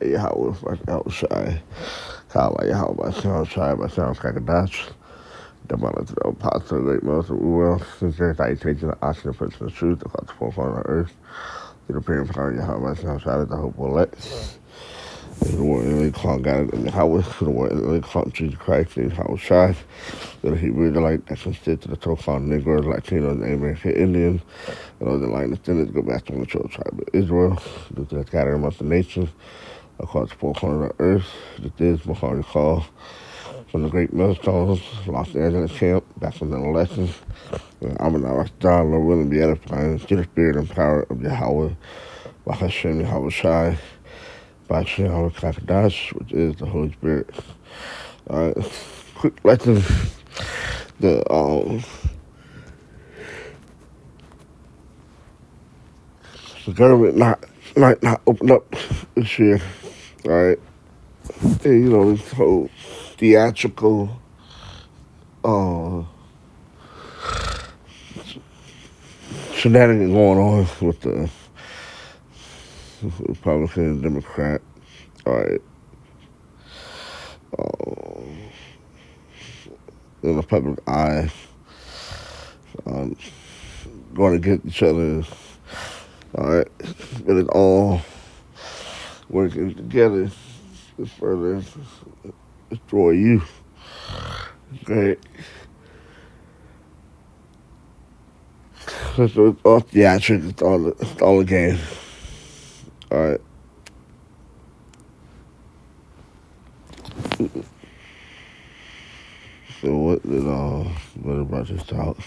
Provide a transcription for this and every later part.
Yahweh Shai, Kala Yahweh Shai, Bashan Kakadash, the Mother to the Apostle, great most of the world, sincere salutation, the oxygen, person of truth, across the four corners of the earth, through the prayer of Yahweh Shai, the hope will let. The word in the call God and Yahweh, the word in the call Jesus Christ, and Yahweh Shai, the Hebrew delight that consist of the 12 found Negroes, Latinos, and American Indians, and other line descendants go back to the 12 tribe of Israel, due to the scattering amongst the nations, across the four corners of the earth. This is Mahari Call from the Great Millstones, Los Angeles camp, back from the elections. I'm an John, Lord willing, be edifying to the spirit and power of Yahweh, by Hashem Yahweh Shai, by Hashem Yahweh Kakadash, which is the Holy Spirit. Quick lesson. The the government not open up this year. All right, and, this whole theatrical shenanigans going on with the Republican and Democrat. All right, in the public eye, going against each other. All right, but it's all working together to further destroy you. Okay, so it's all theatrics. It's all a game. All right. So what about this talk?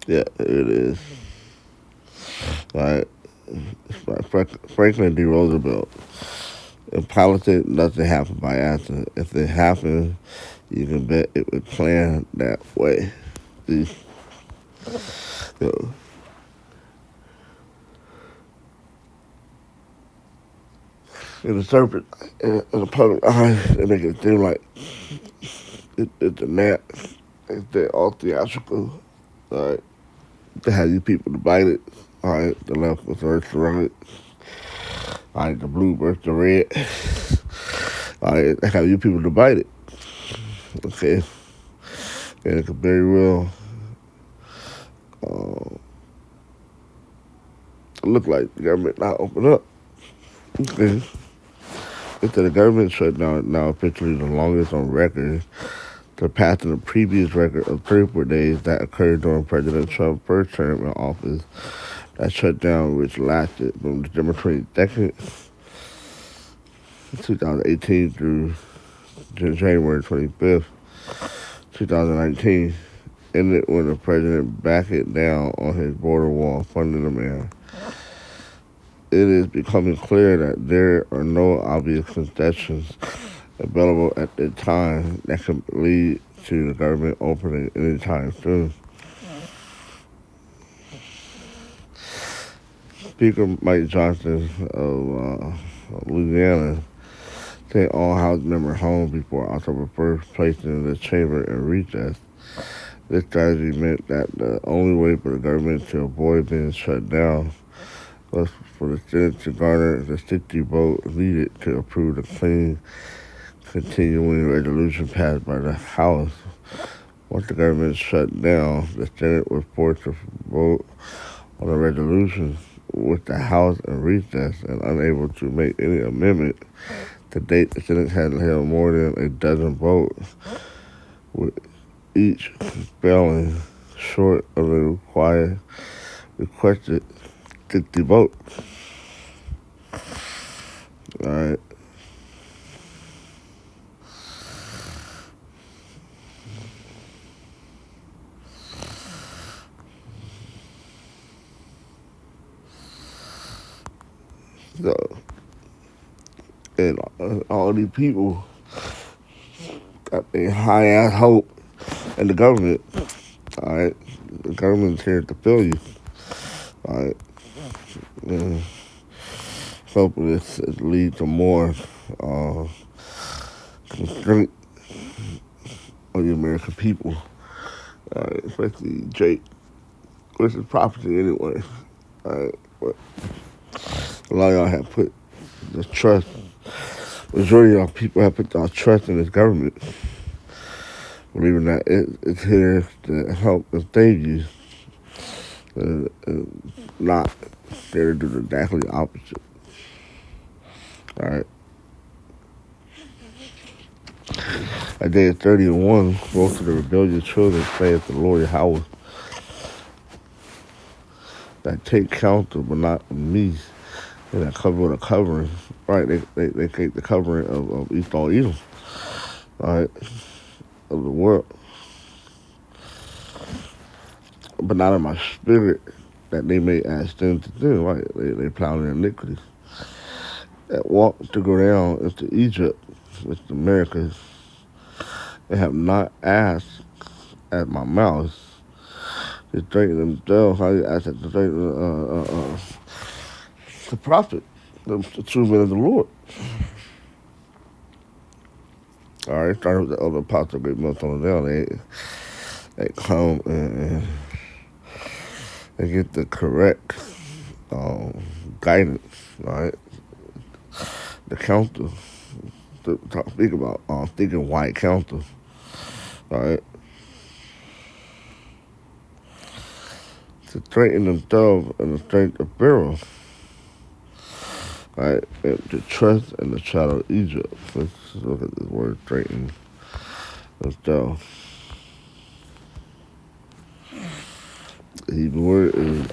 Yeah, it is. Right. Franklin D. Roosevelt. In politics, nothing happens by accident. If it happens, you can bet it was planned that way. See? So, in the serpent, in the public eye, they make it seem like it's a net. They're all theatrical. All right. They have you people divided. All right. The left was versus the right. All right. The blue versus the red. All right. They have you people divided. Okay. And it could very well look like the government not open up. Okay. After the government shutdown now officially the longest on record, surpassing the previous record of 34 days that occurred during President Trump's first term in office. That shutdown, which lasted from December 22nd, 2018 through January 25th, 2019, ended when the president backed it down on his border wall funding demand. It is becoming clear that there are no obvious concessions available at the time that could lead to the government opening anytime soon. Speaker Mike Johnson of Louisiana sent all House members home before October 1st, placing the chamber in recess. This strategy meant that the only way for the government to avoid being shut down was for the Senate to garner the 60 votes needed to approve the clean continuing resolution passed by the House. Once the government shut down, the Senate was forced to vote on a resolution with the House in recess and unable to make any amendment. To date, the Senate had held more than a dozen votes, with each falling short of the requested 60 votes. All right. So, and all these people got a high ass hope in the government. All right, the government's here to fill you. All right, and hopefully this leads to more constraint on the American people, especially Jake, which is property anyway. All right, but a lot of y'all have put the trust. Majority of y'all people have put y'all trust in this government, believing that it's here to help and save you, not there to do exactly the opposite. All right. Isaiah 31, most of the rebellious children saith the Lord Yahweh, that take counsel but not of me, and that cover with a covering. Right, they take the covering of Esau Edom, all right, of the world, but not in my spirit, that they may ask them to do. Right, they plow their iniquity. That walk to go down into Egypt, with the Americas, they have not asked at my mouth to straighten themselves. How you ask to straighten the prophet, the true men of the Lord. All right, started with the other apostle, great months on down. They come and they get the correct guidance, right? The counsel to speak about, thinking white counsel, right? To straighten themselves in the strength of Pharaoh, right? And to trust in the shadow of Egypt. Let's look at this word straighten themselves. The Hebrew word is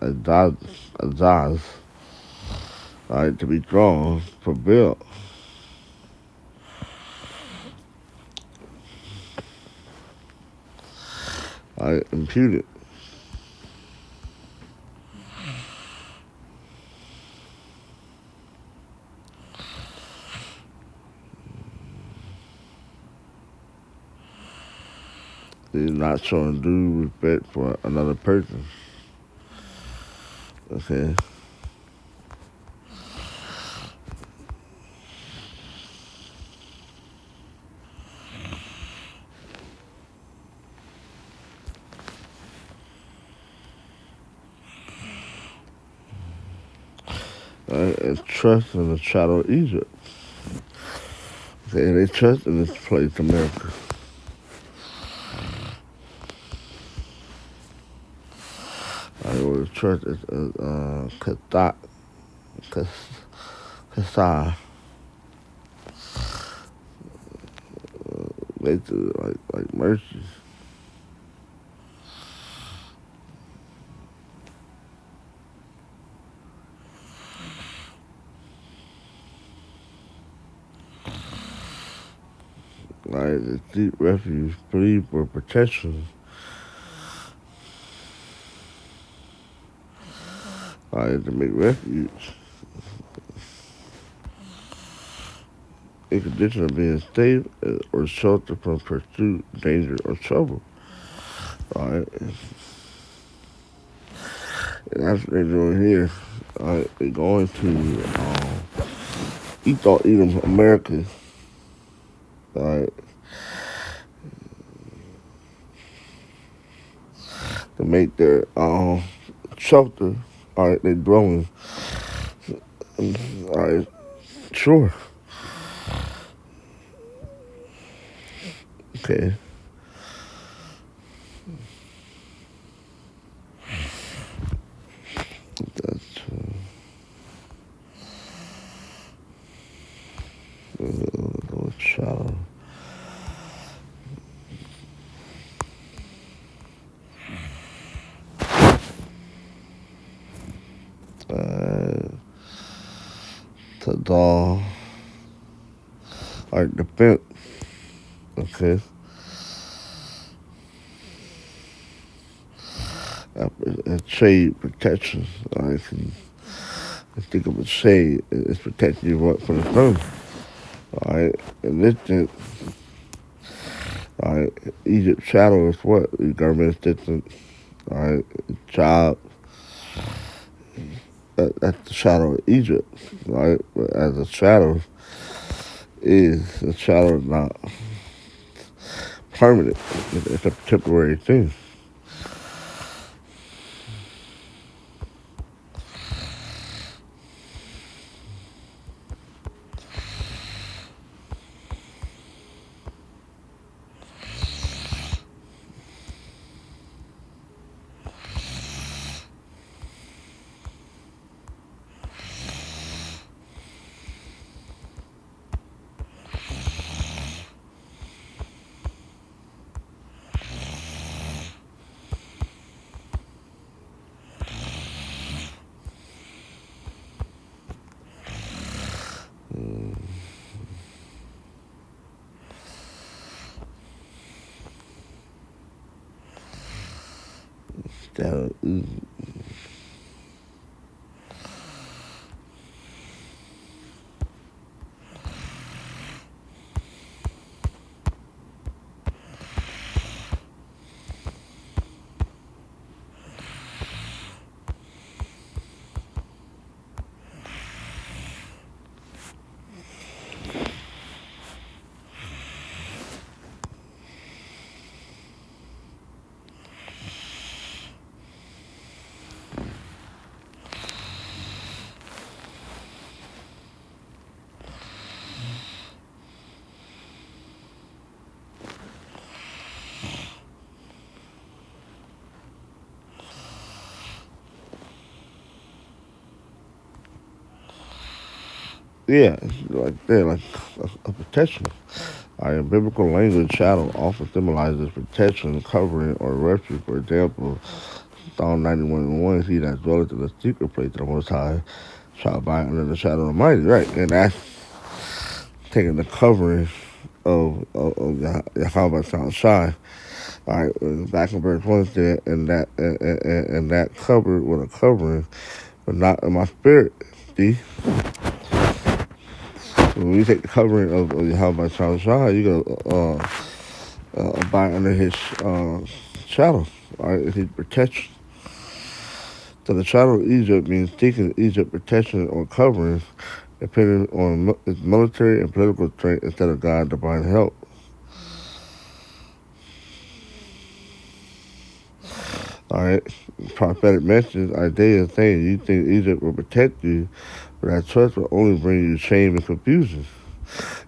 azaz, right? To be strong, prevail. Right, imputed. He's not showing due respect for another person. Okay. And trust in the shadow of Egypt. Okay, they trust in this place, America. I would trust is Kasa. They do like mercy. Like the deep refuge, plead for protection. Like to make refuge. In condition of being safe or shelter from pursuit, danger, or trouble. Alright. And that's what they're doing here. Alright, they're going to Edom, America. Alright. To make their shelter. Alright, they're dwelling. Alright, sure. Okay. That's a shadow. The doll. Alright, the bent. Okay. And shade protection. I can think of a shade. It's protecting you from the sun. Alright. And this thing, alright, Egypt shadow is what? The government assistance. Alright, job. That's the shadow of Egypt. Right? But as a shadow is a shadow not permanent. It's a temporary thing. Shadow, yeah, like a protection. In biblical language, shadow often symbolizes protection, covering, or refuge. For example, Psalm 91:1, he that dwelleth in the secret place of the Most High shall abide under the shadow of the Mighty. Right, and that's taking the covering of Yahweh sound shy. All right, back in verse 1 said, and that covered with a covering, but not in my spirit. See? When we take the covering of Yahweh sound shy, you go abide under his shadow. All right, his protection. So the shadow of Egypt means seeking Egypt protection or covering, depending on its military and political strength instead of God's divine help. All right, prophetic message, Isaiah is saying, you think Egypt will protect you, but that trust will only bring you shame and confusion.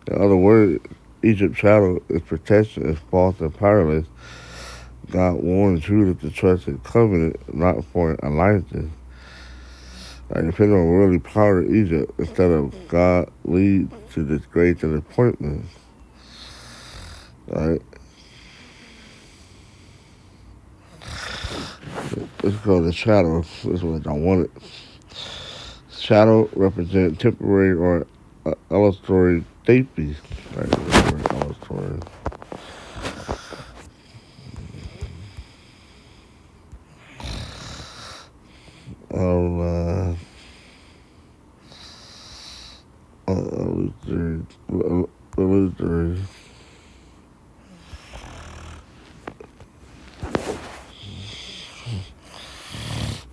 In other words, Egypt's shadow is protection is false and powerless. God warns Judah to trust his covenant, not foreign alliances. Depending on worldly power of Egypt instead of God leads to disgrace and disappointment. All right. Let's go to shadow. This is what I wanted. Shadow represents temporary or illusory safety. Right, illusory. Illusory.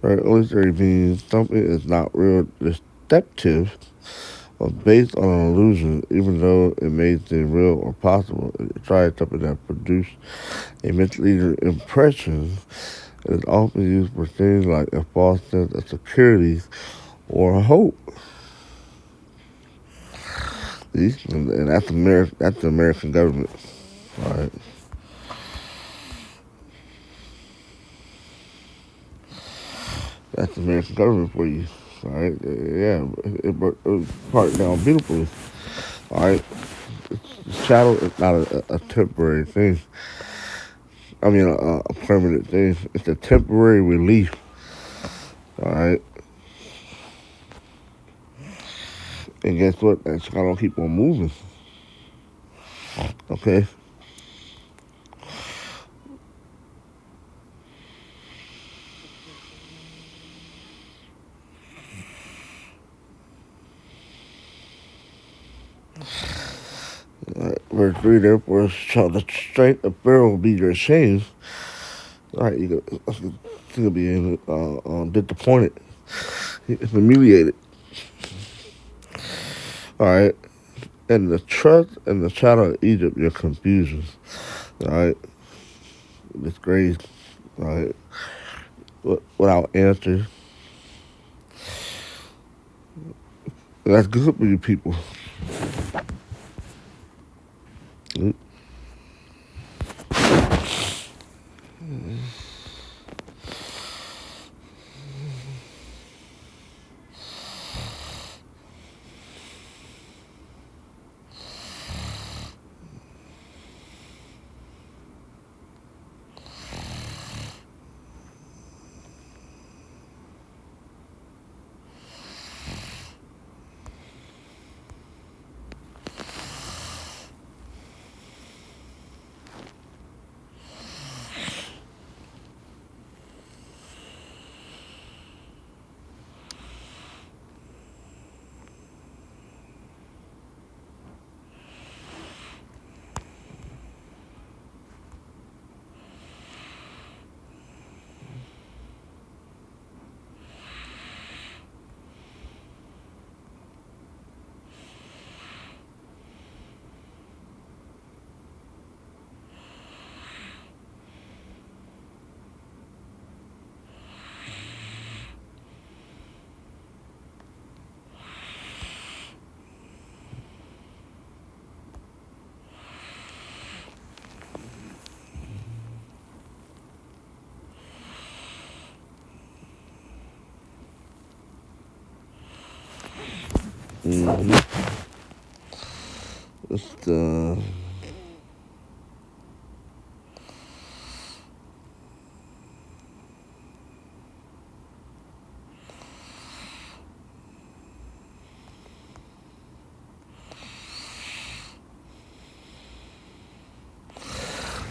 Right, illusory means something is not real deceptive or based on an illusion, even though it may seem real or possible. Try something that produces a misleading impression. It is often used for things like a false sense of security or hope. See? And that's the American government. All right. That's the American government for you. All right. Yeah, it was part down beautifully. All right. The chattel is not a temporary thing. I mean, a permanent thing. It's a temporary relief. All right. And guess what? That's gonna keep on moving. Okay. Verse 3, therefore shall the strength of Pharaoh be your shame. All right, you're be disappointed, humiliated. All right, and the trust and the shadow of Egypt, your confusion. All right, disgrace. All right, without answer. That's good for you people. Mm-hmm.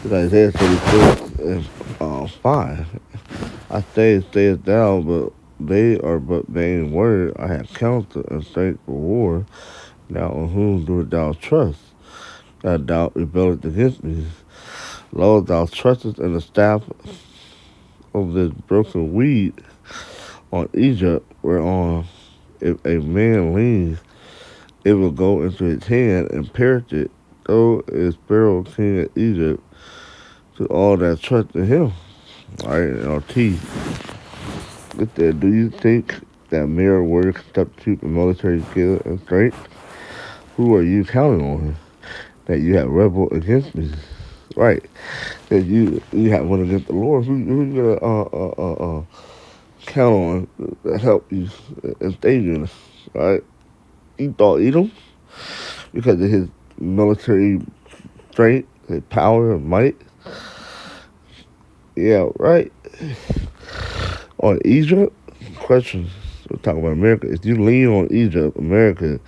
It's Isaiah 34 and 5. I stay down, but they are but vain word. I have counsel and strength for war. Now on whom doest thou trust? That thou rebellest against me. Lo, thou trustest in the staff of this broken weed on Egypt, whereon if a man leans, it will go into his hand and perish it. So is Pharaoh king of Egypt to all that trust in him. All right, LT. Look there. Do you think that mere word can substitute the military skill and strength? Who are you counting on? That you have rebelled against me, right? That you have went against the Lord. Who you gonna count on to help you and save you? Right? You thought Edom because of his military strength, his power and might. Yeah, right. On Egypt, question. We're talking about America. If you lean on Egypt, America,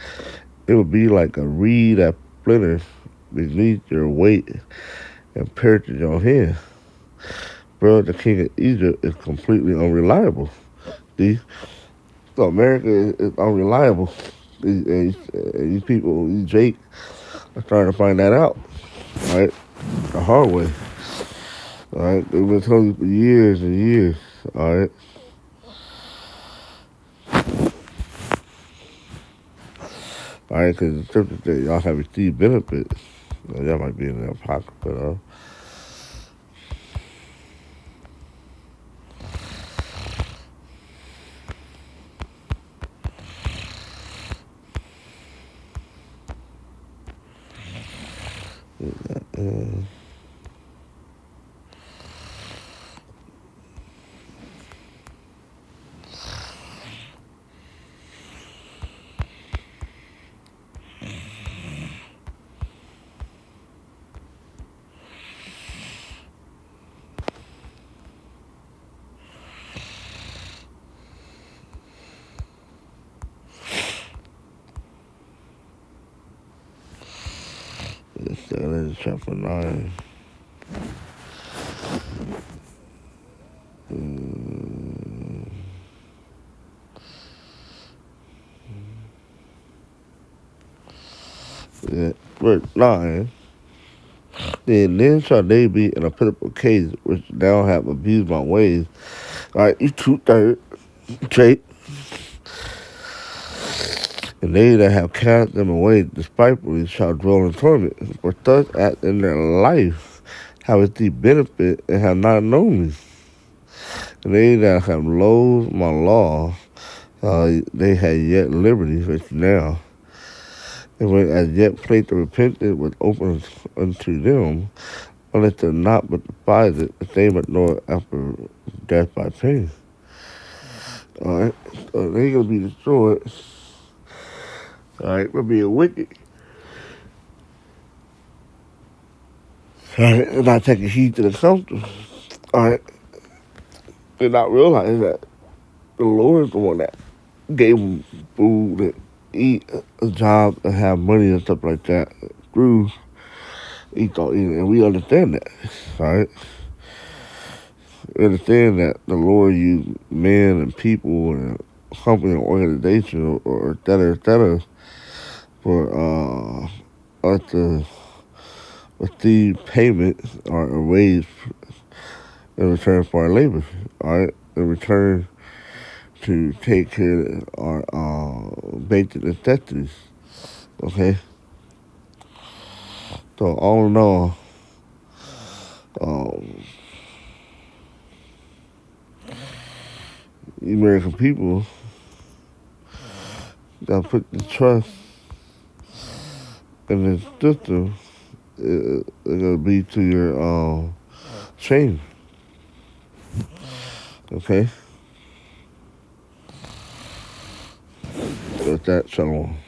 it would be like a reed that splinters beneath your weight and pierces your hand. Bro, the king of Egypt is completely unreliable. See? So America is unreliable. These people, these Jake, are trying to find that out, right? The hard way. All right, they've been telling you for years and years. All right, because the scripture that y'all have received benefits. Y'all might be in their pocket, but It's in chapter 9. Yeah. Verse 9. Then shall they be in a pitiful case which now have abused my ways. All right, you 2/3, Jake. And they that have cast them away despitefully shall dwell in torment. For thus act in their life have received benefit and have not known me. And they that have loathed my law, they had yet liberty, which now, and when as yet place of repentance was open unto them, unless they not but despise it, the same but know it after death by pain. Alright, so they're gonna be destroyed. Alright, for being wicked. Alright, and not taking heed to the counsel. Alright, and not realizing that the Lord is the one that gave them food and eat, a job, and have money and stuff like that through Esau eating. And we understand that, right? We understand that the Lord used men and people and company and organization or et cetera, for us to receive payment or a wage in return for our labor, all right? In return to take care of our basic necessities, okay? So all in all, the American people gotta put the trust in the system. It's gonna be to your shame, okay? With that, shalom.